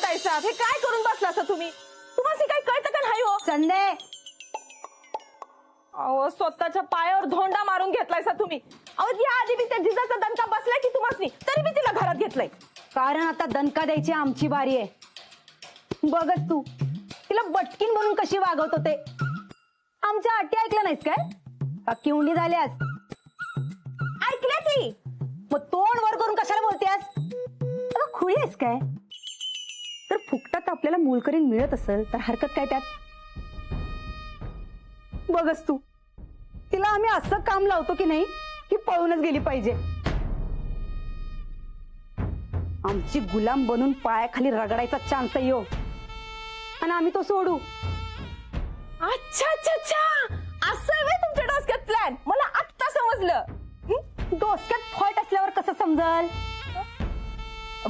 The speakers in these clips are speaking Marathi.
ताईसाहेब, हे काय करून बसला असं तुम्ही? तुम्हाला काय कळतं का नाही हो? संदे, अहो स्वतःच्या पायावर धोंडा मारून घेतलायसा तुम्ही. अहो या आधी बी त्या जिजाचा दणका बसलाय की तुम्हाला, तरी मी तिला घरात घेतलंय. कारण आता दणका द्यायची आमची बारी आहे. बघच तू तिला बटकीन म्हणून कशी वागवत होते. आमच्या अटी ऐकल्या नाहीस काय? का किवंडी झाल्यास? ऐकल्या की. मग तोंड वर करून कशाला बोलतेस? अगं खुळी आहेस काय? तर फुकटात आपल्याला मूलकरीण मिळत असेल तर हरकत काय त्यात? बघच तू तिला आम्ही असं काम लावतो की नाही की पळूनच गेली पाहिजे. आमची गुलाम बनून पायाखाली रगडायचा चान्स येऊ आणि आम्ही तो सोडू. अच्छा अच्छा अच्छा, असं आहे तुमच्या डोसक्यात प्लॅन. मला आत्ता समजलं. डोसक्यात फॉल्ट असल्यावर कसं समजल?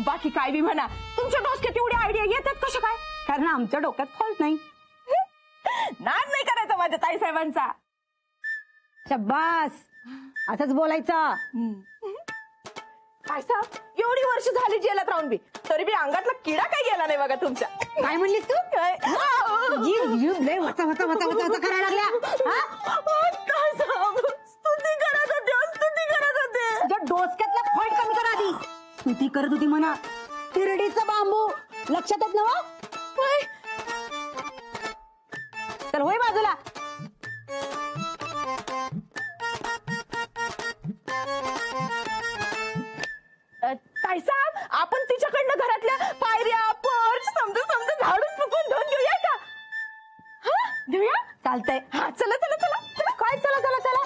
बाकी काय बी म्हणा, तुमच्या डोसक्यात एवढी आयडिया येतात कशा काय? कारण आमच्या डोक्यात फॉल्ट नाही. नाद नाही करायचा माझ्या ताईसाहेबांचा. शब्बास, असंच बोलायचं. ताईसाहेब, एवढी वर्ष झाली जेलात राहून बी, तरी बी अंगातला किडा काय गेला नाही बघा तुमच्या. काय म्हणलीस तू? जीव लय वचा वचा वचा वचा वचा करायला लागल्या. ताईसाहेब, स्तुती करत होते, स्तुती करत होते. तुझ्या डोसक्यातला फॉल्ट कमी कर आधी. स्तुती करत होती म्हणा. तिरडीचा बांबू लक्षात येत नव्ह? तर होय बाजूला. ताईसाहेब, आपण तिच्याकडनं घरातल्या पायऱ्या पर्स समजा समजा झाडून पुसून धुवून घेऊया का? हा घेऊया. चालतंय. हा चला चला चला चला. काय चला चला चला?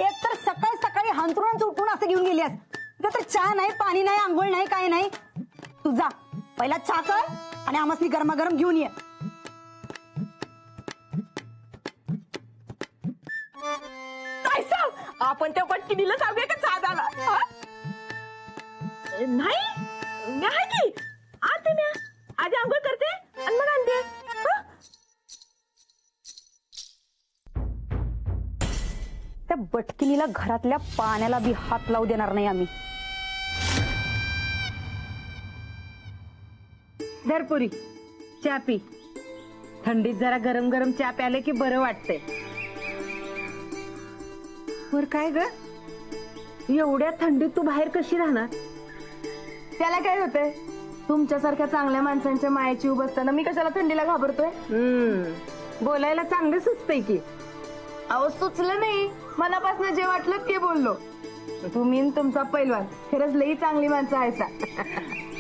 एक तर सकाळी सकाळी हंतरून उठून असं घेऊन गेलीस. तुझं तर चहा नाही, पाणी नाही, आंघोळ नाही, काय नाही. तू जा पहिला चहा कर आणि आम्हाला गरमागरम घेऊन ये. ताईसाहेब, आपण त्या पटकिनीला सांगूया का चहा झाला? नाही मी आहे की आणते. मी आधी आंघोळ करते आणि मग आणते. त्या बटकिनीला घरातल्या पाण्याला बी हात लावू देणार नाही आम्ही. धरपुरी चहा पी. थंडीत जरा गरम गरम चहा प्याले की बरं वाटतंय. वर काय ग, एवढ्या थंडीत तू बाहेर कशी राहणार? त्याला काय होतंय? तुमच्यासारख्या चांगल्या माणसांच्या मायाची उभ असताना मी कशाला थंडीला घाबरतोय? बोलायला चांगलं सुचतंय की. अहो सुचलं नाही, मनापासून जे वाटलं ते बोललो. तुम्ही न तुमचा पैलवान खरंच लई चांगली माणसं आहेसा.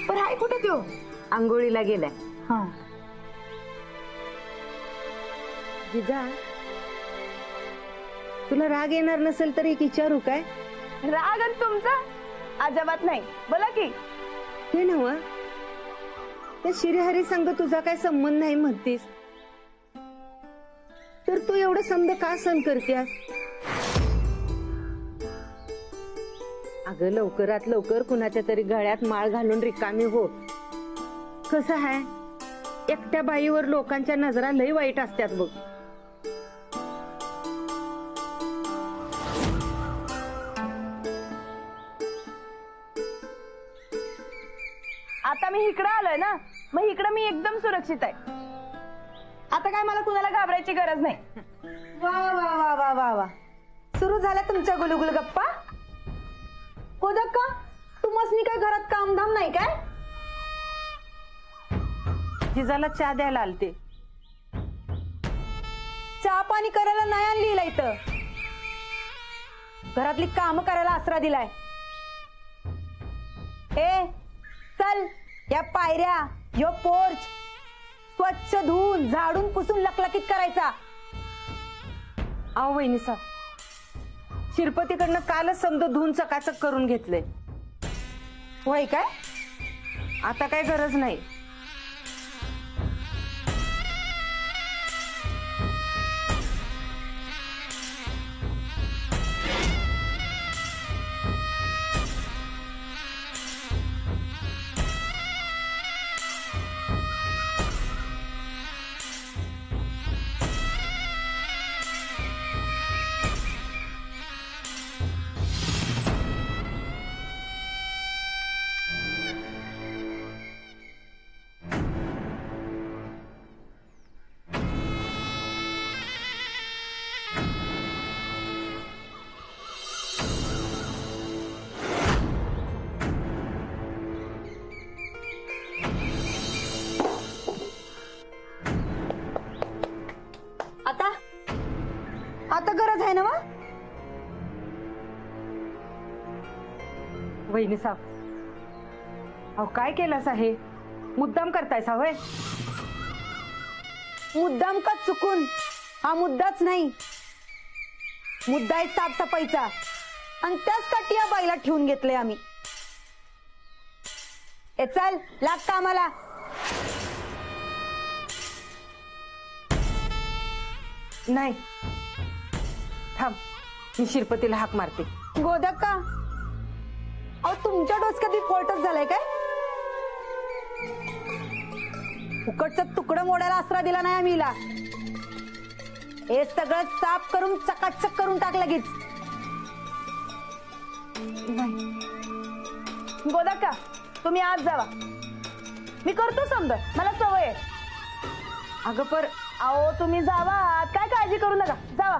पण हाय कुठे तो? आंघोळीला गेलाय. हा जिजा, तुला राग येणार नसेल तर एक विचारू काय? राग आणि तुमचा अजिबात नाही, बोला की. ते नव्ह, त्या श्रीहरी संघ तुझा काय संबंध नाही म्हणतीस, तर तू एवढं समज का सहन करतेस? अगं लवकरात लवकर कुणाच्या तरी गळ्यात माळ घालून रिकामी हो. कसं आहे, एकट्या बाईवर लोकांच्या नजरा लई वाईट असतात बघ. आता मी इकडे आलोय ना, मग इकडे मी एकदम सुरक्षित आहे. आता काय मला कुणाला घाबरायची गरज नाही. वा वा वा वा वा वा, सुरू झाल्या तुमच्या गुलगुल गप्पा. कोदक्का, तुम्हासनी काय घरात कामधाम नाही काय? जिजाला चहा द्यायला आलते. चहा पाणी करायला नाही आणली इथं. घरातली काम करायला आसरा दिलाय. ए चल, या पायऱ्या, यो पोर्च स्वच्छ धुवून झाडून पुसून लकलकीत करायचा. अहो वहिनी साहेब, शिरपतीकडनं कालच समज धुवून चकाचक करून घेतलंय. होय काय? आता काय गरज नाही. वहिनी साहेब, अहो काय केलास आहे? मुद्दाम करतायसा होय? मुद्दाम का चुकून? हा मुद्दाच नाही, मुद्दा आहे साफसफाईचा, आणि त्याचसाठी या बाईला ठेवून घेतलंय आम्ही. ए चल, लाग कामाला. नाही, थांब, मी शिरपतीला हाक मारते. गोदा का? अहो तुमच्या डोसक्यात बी फॉल्टच झालाय काय? फुकटचं तुकडं मोडायला आसरा दिला नाही आम्ही हिला. हे सगळं साफ करून चकाचक करून टाक लगेच. गोदाक्का, तुम्ही आज जावा, मी करतो समजा, मला सवय आहे. अगं पर अहो तुम्ही जावा, काय काळजी करू नका, जावा.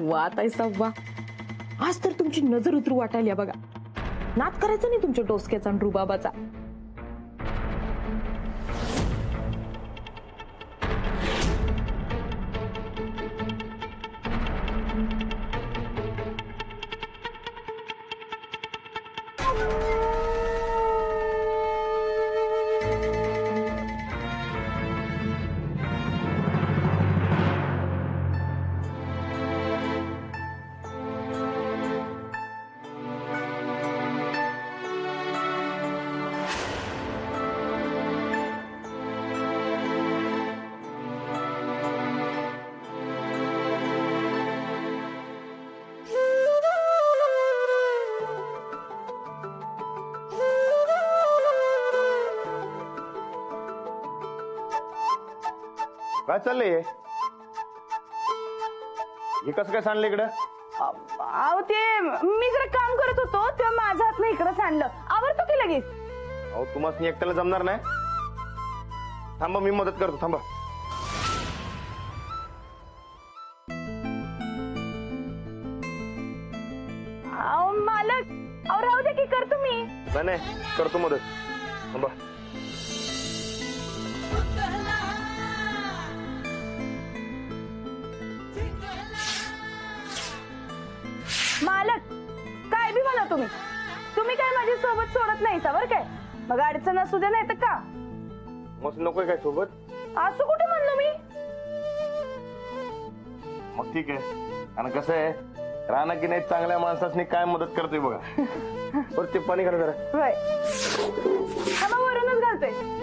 वा ताईसा वा, आज तर तुमची नजर उतरू वाटायला बघा. नाद करायचं नाही तुमच्या डोसक्याचा आणि रुबाबाचा. काय चाललंय हे? कसं काय सांडलं इकडं? अहो ते मी जरा काम करत होतो तेव्हा माझ्या हातनं इकडं सांडलं. आवडतो की लगेच? अहो तुम्हाला एकट्याला जमणार नाही. थांबा, मी मदत करतो, थांबा. अहो मालक, अहो राहू दे की, करतो मी. नाही करतो मदत, थांबा. मालक, काय बी म्हणा तुम्ही, तुम्ही काय माझी सोबत सोडत नाही सा, बरं काय? मग अडचण असू दे, नाही तर का मस्त नकोय काय सोबत? असं कुठे म्हणलो मी? मग ठीक आहे. आणि कसं आहे, राणा की नाही चांगल्या माणसाने काय मदत करतोय बघा. बरं ते पाणी घाला जरा. होय, थांबा, वरूनच घालतोय.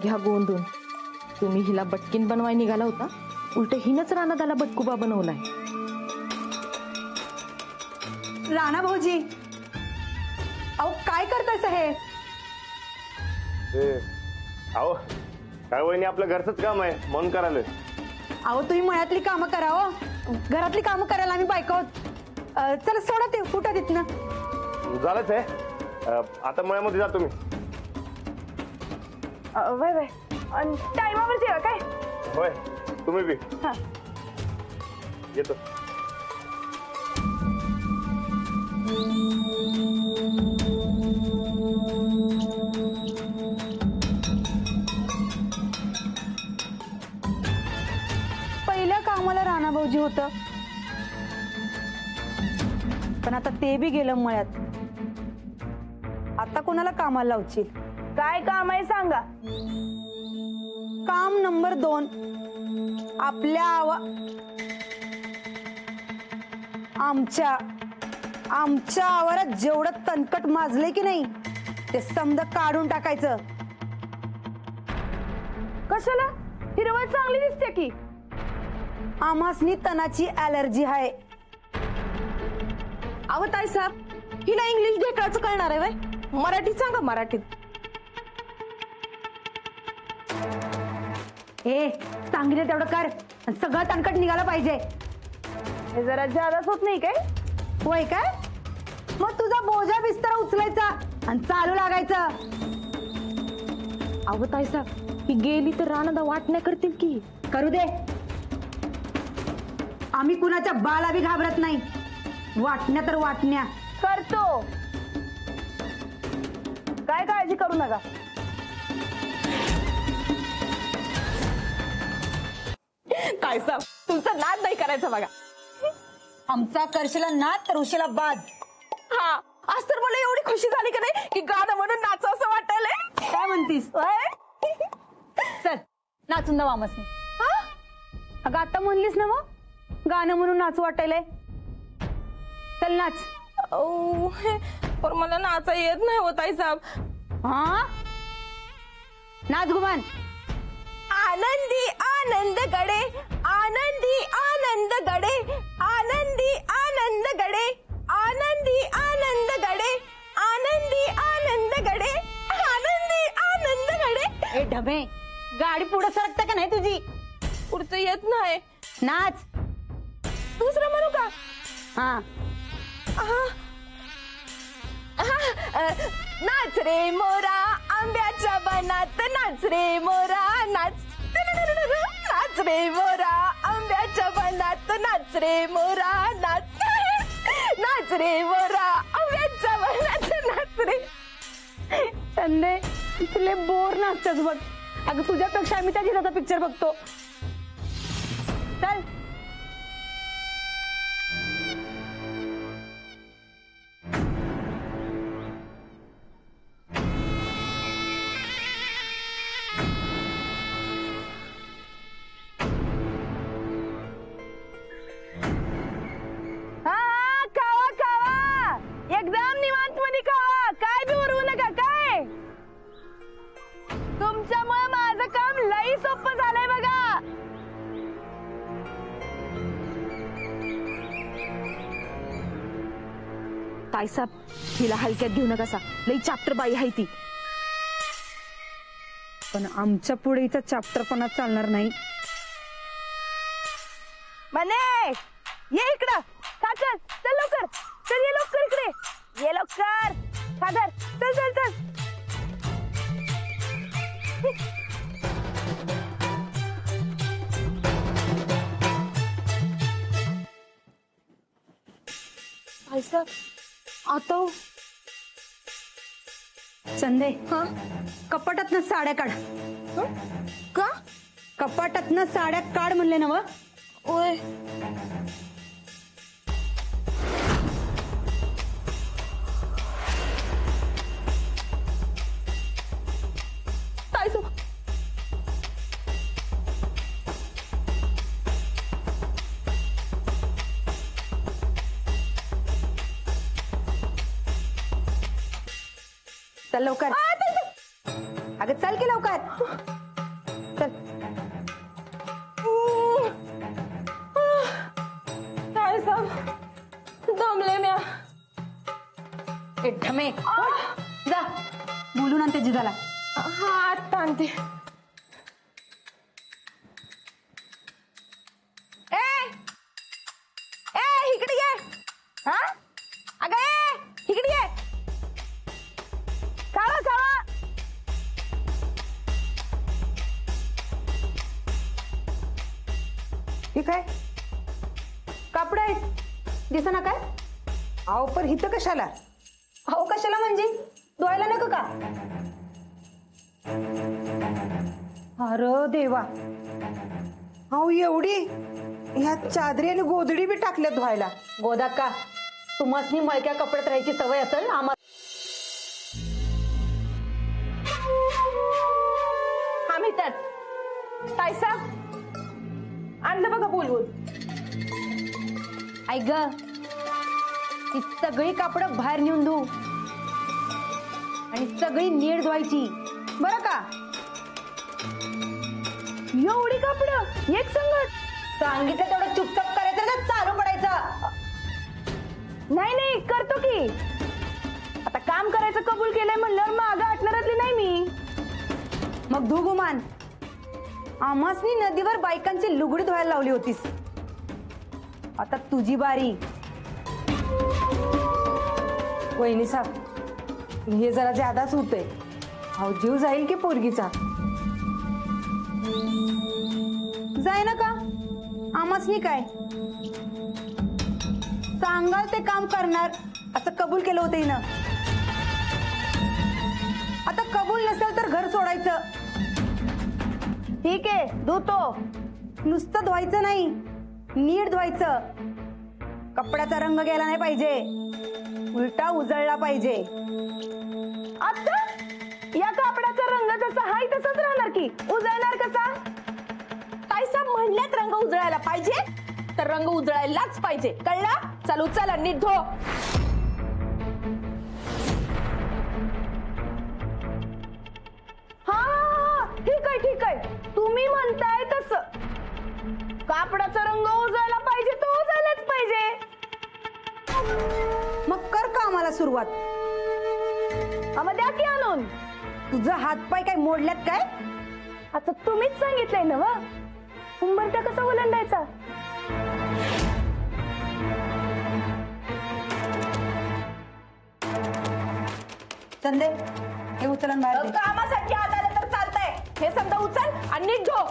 घ्या गोंधून. तुम्ही हिला बटकीन बनवाय निघाला होता, उलट हिनच रानादाला बटकुबा बनवलाय. राणा भाऊजी, अहो काय करतायस हे? अहो काय वहिनी, आपलं घरचंच काम आहे म्हणून करायला. अहो तुम्ही मळ्यातली कामं करा हो, घरातली कामं करायला आम्ही बायका आहोत. चला सोडा ते, फुटा तिथनं. झालंच आहे. आता मळ्यामध्ये जातो मी. वय वय, टायमावर जेवा काय? होय, तुम्ही बी. हा. येतो. पहिल्या कामाला राणा भाऊजी होत, पण आता ते बी गेलं मळ्यात. आता कोणाला कामाला लावशील? काय काम आहे सांगा. काम नंबर 2, आपल्या आमच्या आवारात जेवढं तणकट माजले की नाही ते समद काढून टाकायचं. कशाला? हिरवळ चांगली दिसते की. आम्हासनी तणाची ॲलर्जी आहे. अहो ताईसाहेब, हिला इंग्लिश ढेकळाचं कळणार आहे वय? मराठीत सांगा, मराठीत. हे सांगितलं तेवढं कर. आणि सगळं तणकट निघालं पाहिजे. हे जरा जादाच होत नाही काय? होय काय? मग तुझा बोजा बिस्तर उचलायचा आणि चालू लागायचं. अहो ताईसाहेब, ही गेली तर राणादा वाटण्या करतील की. करू दे. आम्ही कुणाच्या बाला बी घाबरत नाही. वाटण्या तर वाटण्या करतो, काय काळजी करू नका. ताईसाहेब, तुमचा नाद नाही करायचा बघा. आमचा करशीला नाद तर उशीला बाद. हा, आज तर मला एवढी खुशी झाली की नाही की गाणं म्हणून नाचावं असं वाटायलंय. काय म्हणतीस? चल नाचून दाव आमसनी. अगं आता म्हणलीस ना मग गाणं म्हणून नाचू वाटायलंय. चल नाच. पण मला नाचा येत नाही हो ताईसाहेब. हा, नाच गुमान. आनंदी आनंद गडे, आनंदी आनंद गडे, आनंदी आनंद गडे, आनंदी आनंद गडे, आनंदी आनंद गडे, आनंदी आनंद गडे. ए ढबे, गाडी पुढे सरकते का नाही तुझी? पुढचं येत नाही. नाच. दुसरं म्हणू का? हा, नाच रे मोरा आंब्याच्या बनात, नाच रे मोरा नाच. नाच रे मोरा आंब्याच्या बनात, नाच रे मोरा नाच. नाच रे मोरा आंब्याच्या बनात, नाच रे. संदे तुले बोर नाचतेस बघ. अगं तुझ्यापेक्षा आम्ही त्या जिजाचा पिक्चर बघतो. चल. हा खावा खावा, एकदम निवांत मध्ये खावा, काय बी उरवू नका. काय तुमच्यामुळे माझं काम लई सोपं झालंय बघा. ताईसाहेब, हिला हलक्यात घेऊ नका सा. लई चॅप्टर बाई आहे ती. पण आमच्या पुढे हिचा चॅप्टरपणा चालणार नाही. म्हणे ये इकडं. सागर चल लवकर, चल ये लवकर इकडे, ये लवकर. सागर चल चल चल. ताईसाहेब, आता हो. संदे, कपाटातनं साड्या काढ. का? कपाटातनं साड्या काढ म्हणले ना. ओय, ताईसाहेब, चल लवकर. अगं चल की लवकर. चल. ताईसाहेब, दमले म्या. ए ढमे, जा बोलून आणते जिजाला. हा, आता आणते. ए ए इकडे ये. हा अगं ए इकडे ये. खावा खावा. ठीक आहे. कापड आहेत दिसना काय? अहो पण हिथं कशाला? अहो कशाला म्हणजे धुवायला नको का? अरे देवा, अहो एवढी ह्या चादरी आणि गोधडी बी टाकल्यात धुवायला. गोदाक्का तुम्हासनी मळक्या कपड्यात राहायची सवय असेल आम्हाला हा मी त्यात ताईसाहेब आणलं बघा बोलवून. ऐक ग ती सगळी कापडं बाहेर नेऊन धुऊ आणि सगळी नीट धुवायची बरं का. एवढी कापडं एक संगत? सांगितलं तेवढं चुपचाप करायचं ना चालू पडायचं. नाही नाही करतो की. आता काम करायचं कबूल केलंय म्हणल्यावर मागं हटणारातली नाही मी. मग धु गुमान. आम्हासनी नदीवर बायकांची लुगडी धुवायला लावली होतीस, आता तुझी बारी. वहिनी साहेब हे जरा ज्यादाच होतंय. अहो जीव जाईल की पोरगीचा. जाय ना का आम्हासनी काय सांगाल ते काम करणार असं कबूल केलं होतं हिनं. आता कबूल नसेल तर घर सोडायचं. ठीक आहे धुतो. नुसतं धुवायचं नाही, नीट धुवायचं. कपड्याचा रंग गेला नाही पाहिजे, उलटा उजळला पाहिजे. आता या कापडाचा रंग जसा हाय तसाच राहणार की, उजळणार कसा? ताईसाहेब म्हणल्यात रंग उजळायला पाहिजे तर रंग उजळायलाच पाहिजे, कळलं? चालू चला नीट धो. हा ठीक आहे ठीक आहे, तुम्ही म्हणताय तसं. कापडाचा रंग उजळायला पाहिजे तो उजळायलाच पाहिजे. मग कर का आम्हाला सुरुवात. आम्हा द्या की आणून. तुझं हातपाय काय मोडल्यात काय? आता तुम्हीच सांगितलंय ना व, उंबरठा कसा ओलांडायचा. चंदे हे उचलन बाहेर दे. कामासाठी आत आलं तर चालतंय. हे समजा उचल आणि नीट धो.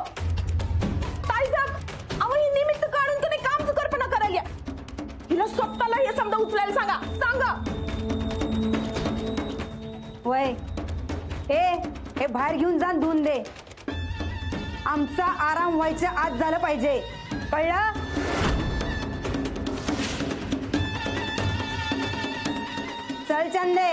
ताईसाहेब अहो ही निमित्त काढून तुम्ही काम चुकारपणा करायला या. हिला स्वतःला हे समजा उचलायला सांगा सांगा. वय हे बाहेर घेऊन जा धुवून दे. आमचा आराम व्हायच्या आत झालं पाहिजे, कळलं? चल चंदे.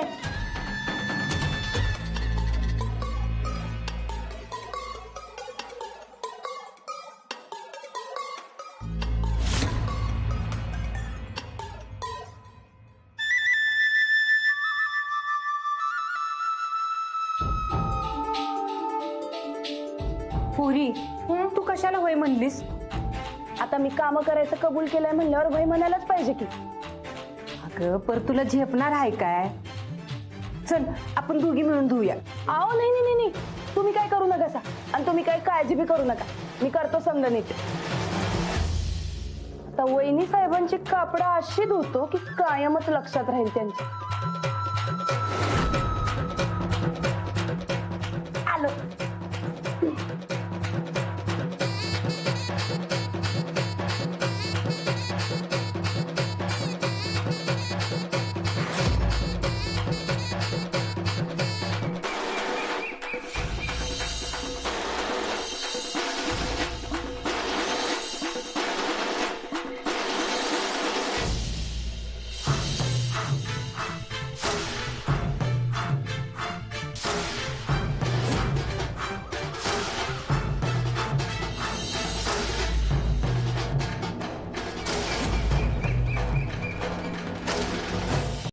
पुरी तू कशाला होय म्हणलीस? आता मी काम करायचं कबूल केलंय म्हणल्यावर वय म्हणायलाच पाहिजे की. अगं पर तुला झेपणार आहे काय? चल आपण दोघी मिळून धुऊया. अहो नाही नाही नाही, तुम्ही काय करू नका सा, आणि तुम्ही काय काळजी बी करू नका. मी करतो समजा नीट. आता वहिनी साहेबांची कापडं अशी धुतो की कायमच लक्षात राहील त्यांची.